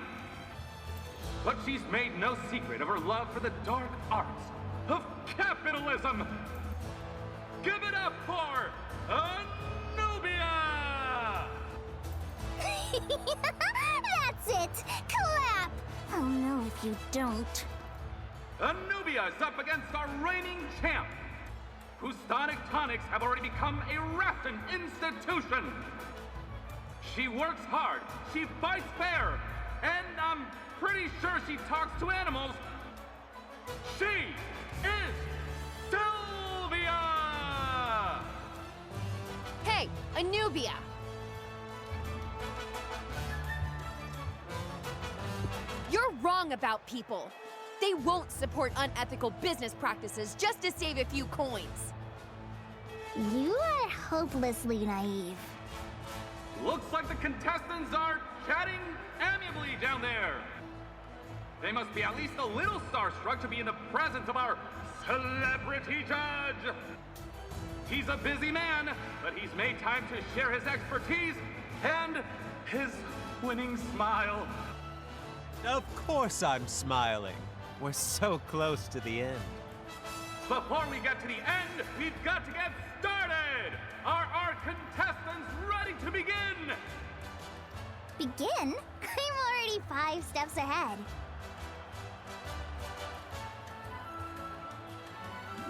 But she's made no secret of her love for the dark arts of capitalism! Give it up for Anubia! That's it! Clap! Oh no if you don't. Anubia is up against our reigning champ, whose sonic tonics have already become a Rafton institution. She works hard, she fights fair, and I'm pretty sure she talks to animals. She is Sylvia! Hey, Anubia! You're wrong about people. They won't support unethical business practices just to save a few coins. You are hopelessly naive. Looks like the contestants are chatting amiably down there. They must be at least a little starstruck to be in the presence of our celebrity judge. He's a busy man, but he's made time to share his expertise and his winning smile. Of course I'm smiling. We're so close to the end. Before we get to the end, we've got to get started! Are our contestants ready to begin? Begin? I'm already 5 steps ahead.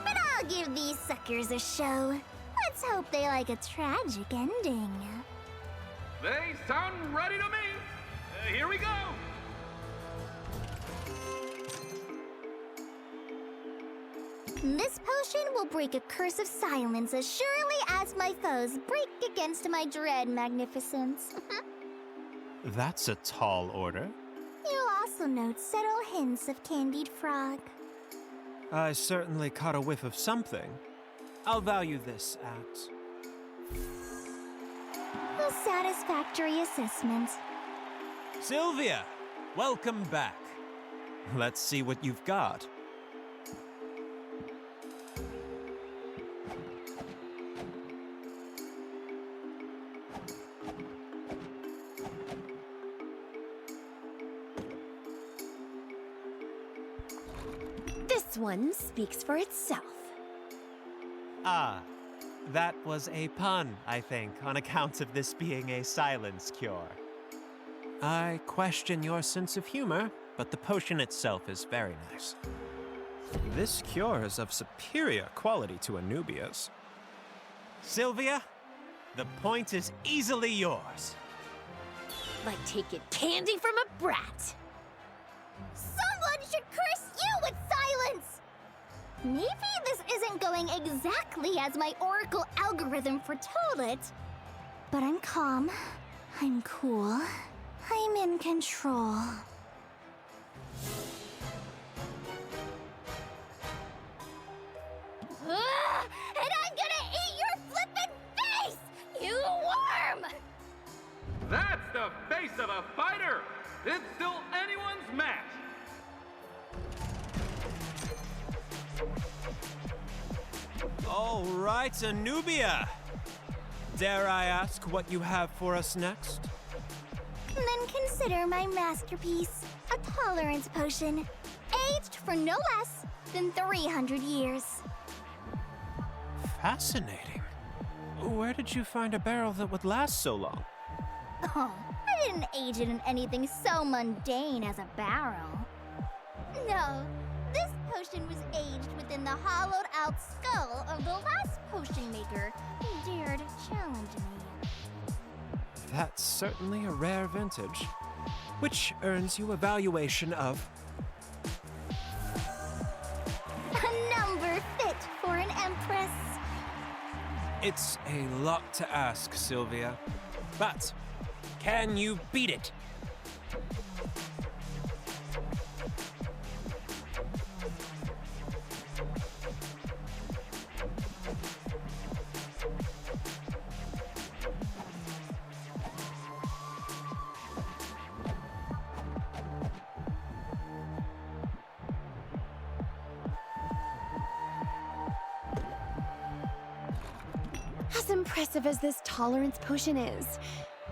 But I'll give these suckers a show. Let's hope they like a tragic ending. They sound ready to me! Here we go! This potion will break a curse of silence as surely as my foes break against my dread magnificence. That's a tall order. You'll also note subtle hints of candied frog. I certainly caught a whiff of something. I'll value this at... A satisfactory assessment. Sylvia! Welcome back. Let's see what you've got. This one speaks for itself. Ah, that was a pun, I think, on account of this being a silence cure. I question your sense of humor, but the potion itself is very nice. This cure is of superior quality to Anubia's. Sylvia, the point is easily yours. Like taking candy from a brat. Someone should curse you with silence! Maybe this isn't going exactly as my Oracle algorithm foretold it. But I'm calm. I'm cool. I'm in control. And I'm gonna eat your flippin' face! You worm! That's the face of a fighter! It's still anyone's match! All right, Anubia. Dare I ask what you have for us next? Then consider my masterpiece, a tolerance potion, aged for no less than 300 years. Fascinating. Where did you find a barrel that would last so long? Oh, I didn't age it in anything so mundane as a barrel. No, this potion was aged within the hollowed-out skull of the last potion maker who dared challenge me. That's certainly a rare vintage, which earns you a valuation of... A number fit for an empress. It's a lot to ask, Sylvia. But can you beat it? As impressive as this tolerance potion is,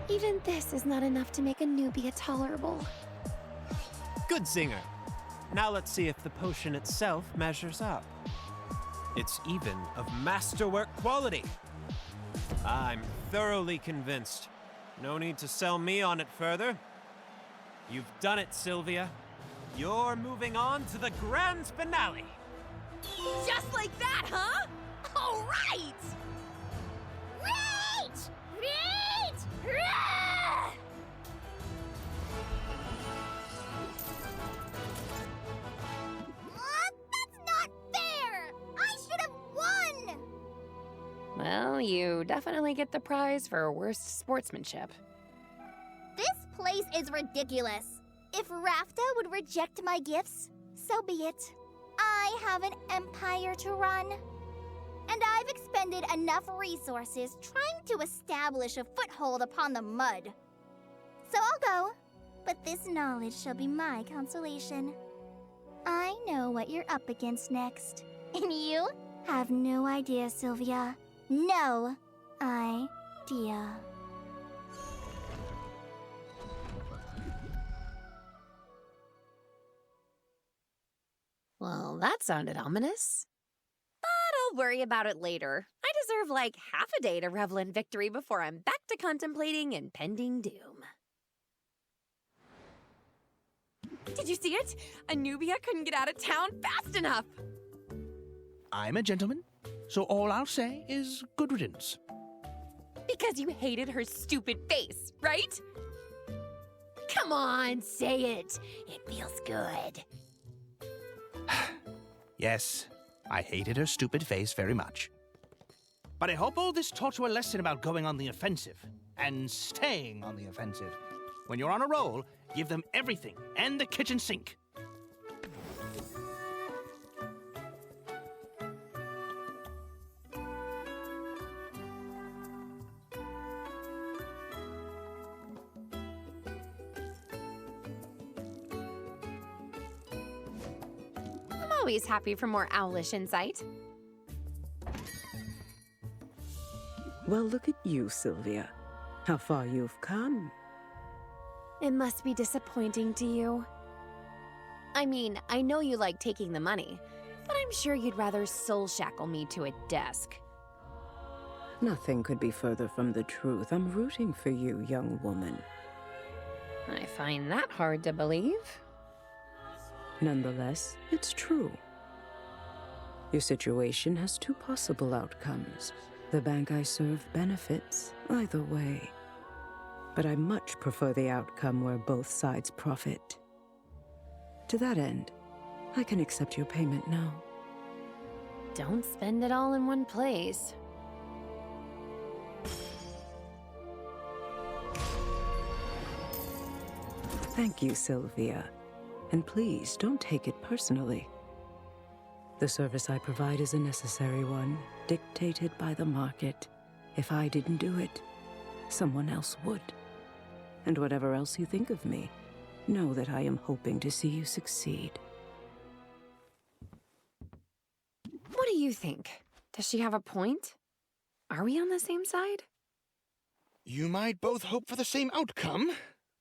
even this is not enough to make a newbie tolerable. Good singer. Now let's see if the potion itself measures up. It's even of masterwork quality. I'm thoroughly convinced. No need to sell me on it further. You've done it, Sylvia. You're moving on to the grand finale. Just like that, huh? All right! Rage! Rage! Rah! That's not fair! I should have won! Well, you definitely get the prize for worst sportsmanship. This place is ridiculous. If Rafta would reject my gifts, so be it. I have an empire to run. And I've expended enough resources trying to establish a foothold upon the mud. So I'll go, but this knowledge shall be my consolation. I know what you're up against next. And you have no idea, Sylvia. No idea. Well, that sounded ominous. But I'll worry about it later. I deserve like half a day to revel in victory before I'm back to contemplating impending doom. Did you see it? Anubia couldn't get out of town fast enough. I'm a gentleman, so all I'll say is good riddance. Because you hated her stupid face, right? Come on, say it. It feels good. Yes, I hated her stupid face very much. But I hope all this taught you a lesson about going on the offensive and staying on the offensive. When you're on a roll, give them everything and the kitchen sink. I'm always happy for more owlish insight. Well, look at you, Sylvia. How far you've come. It must be disappointing to you. I mean, I know you like taking the money, but I'm sure you'd rather soul shackle me to a desk. Nothing could be further from the truth. I'm rooting for you, young woman. I find that hard to believe. Nonetheless, it's true. Your situation has two possible outcomes. The bank I serve benefits either way. But I much prefer the outcome where both sides profit. To that end, I can accept your payment now. Don't spend it all in one place. Thank you, Sylvia. And please, don't take it personally. The service I provide is a necessary one, dictated by the market. If I didn't do it, someone else would. And whatever else you think of me, know that I am hoping to see you succeed. What do you think? Does she have a point? Are we on the same side? You might both hope for the same outcome,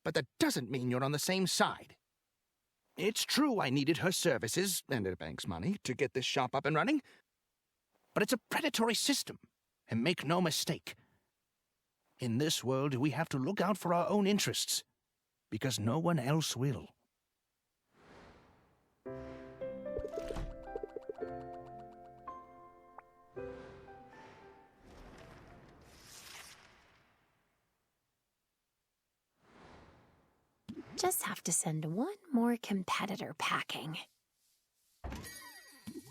but that doesn't mean you're on the same side. It's true I needed her services and her bank's money to get this shop up and running, but it's a predatory system, and make no mistake. In this world, we have to look out for our own interests, because no one else will. Just have to send one more competitor packing.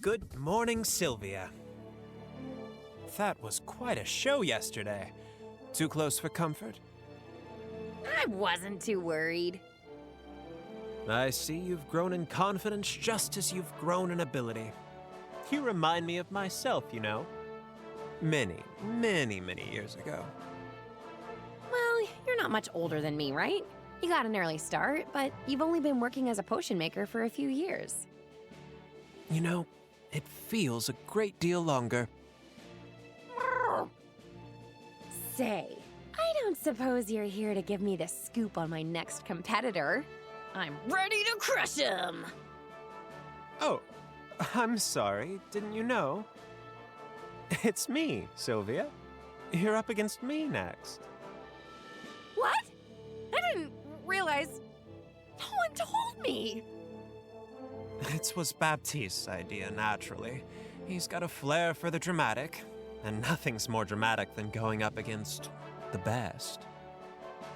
Good morning, Sylvia. That was quite a show yesterday. Too close for comfort? I wasn't too worried. I see you've grown in confidence just as you've grown in ability. You remind me of myself, you know. Many, many, many years ago. Well, you're not much older than me, right? You got an early start, but you've only been working as a potion maker for a few years. You know, it feels a great deal longer. say, I don't suppose you're here to give me the scoop on my next competitor. I'm ready to crush him! Oh, I'm sorry. Didn't you know? It's me, Sylvia. You're up against me next. What? I didn't realize. No one told me. It was Baptiste's idea, naturally. He's got a flair for the dramatic, and nothing's more dramatic than going up against the best.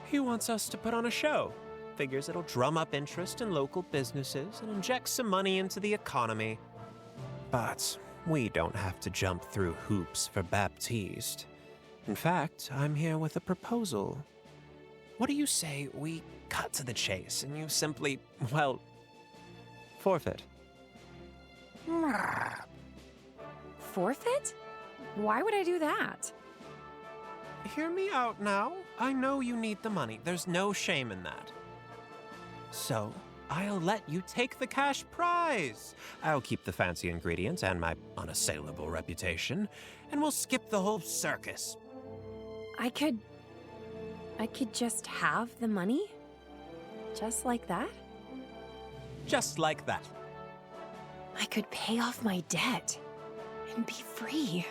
He wants us to put on a show. Figures it'll drum up interest in local businesses and inject some money into the economy. But we don't have to jump through hoops for Baptiste. In fact, I'm here with a proposal. What do you say we cut to the chase and you simply, well, forfeit? Forfeit? Why would I do that? Hear me out now. I know you need the money. There's no shame in that. So, I'll let you take the cash prize. I'll keep the fancy ingredients and my unassailable reputation, and we'll skip the whole circus. I could just have the money? Just like that? Just like that. I could pay off my debt and be free.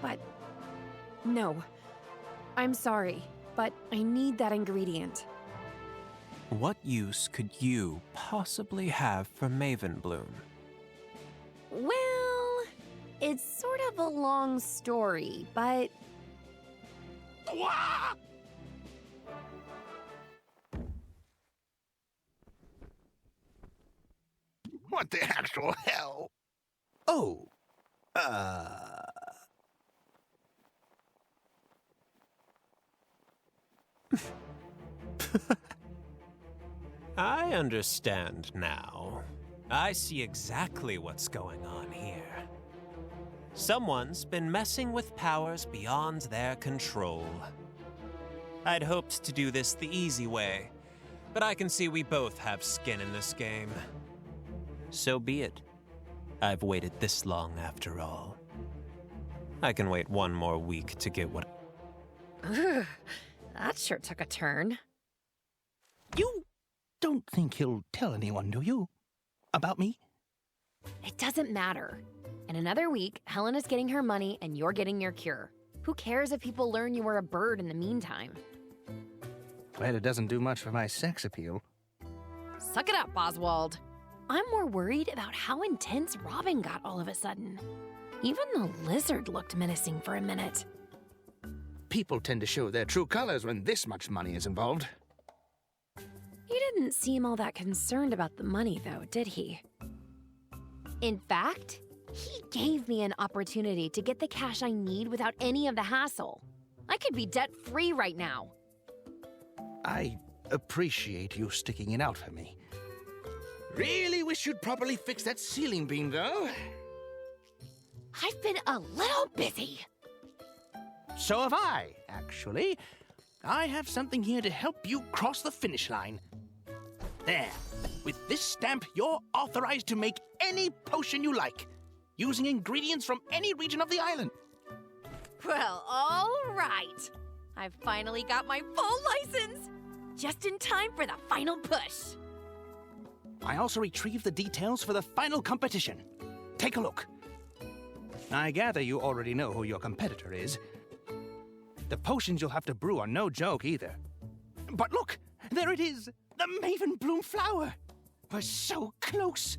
But no, I'm sorry, but I need that ingredient. What use could you possibly have for Maven Bloom? Well, it's sort of a long story, but... What the actual hell? Oh, I understand now. I see exactly what's going on here. Someone's been messing with powers beyond their control. I'd hoped to do this the easy way, but I can see we both have skin in this game. So be it. I've waited this long after all. I can wait one more week to get what... Ugh, that sure took a turn. You don't think he'll tell anyone, do you? About me? It doesn't matter. In another week, Helena's getting her money and you're getting your cure. Who cares if people learn you were a bird in the meantime? Glad it doesn't do much for my sex appeal. Suck it up, Oswald. I'm more worried about how intense Robin got all of a sudden. Even the lizard looked menacing for a minute. People tend to show their true colors when this much money is involved. He didn't seem all that concerned about the money, though, did he? In fact, he gave me an opportunity to get the cash I need without any of the hassle. I could be debt-free right now. I appreciate you sticking it out for me. Really wish you'd properly fix that ceiling beam, though. I've been a little busy. So have I, actually. I have something here to help you cross the finish line. There. With this stamp, you're authorized to make any potion you like, using ingredients from any region of the island. Well, all right. I've finally got my full license. Just in time for the final push. I also retrieved the details for the final competition. Take a look. I gather you already know who your competitor is. The potions you'll have to brew are no joke either. But look, there it is, the Maven Bloom flower. We're so close.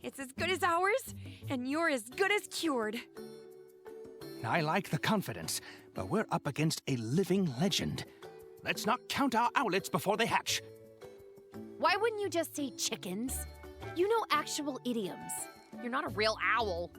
It's as good as ours, and you're as good as cured. I like the confidence, but we're up against a living legend. Let's not count our owlets before they hatch. Why wouldn't you just say chickens? You know actual idioms. You're not a real owl.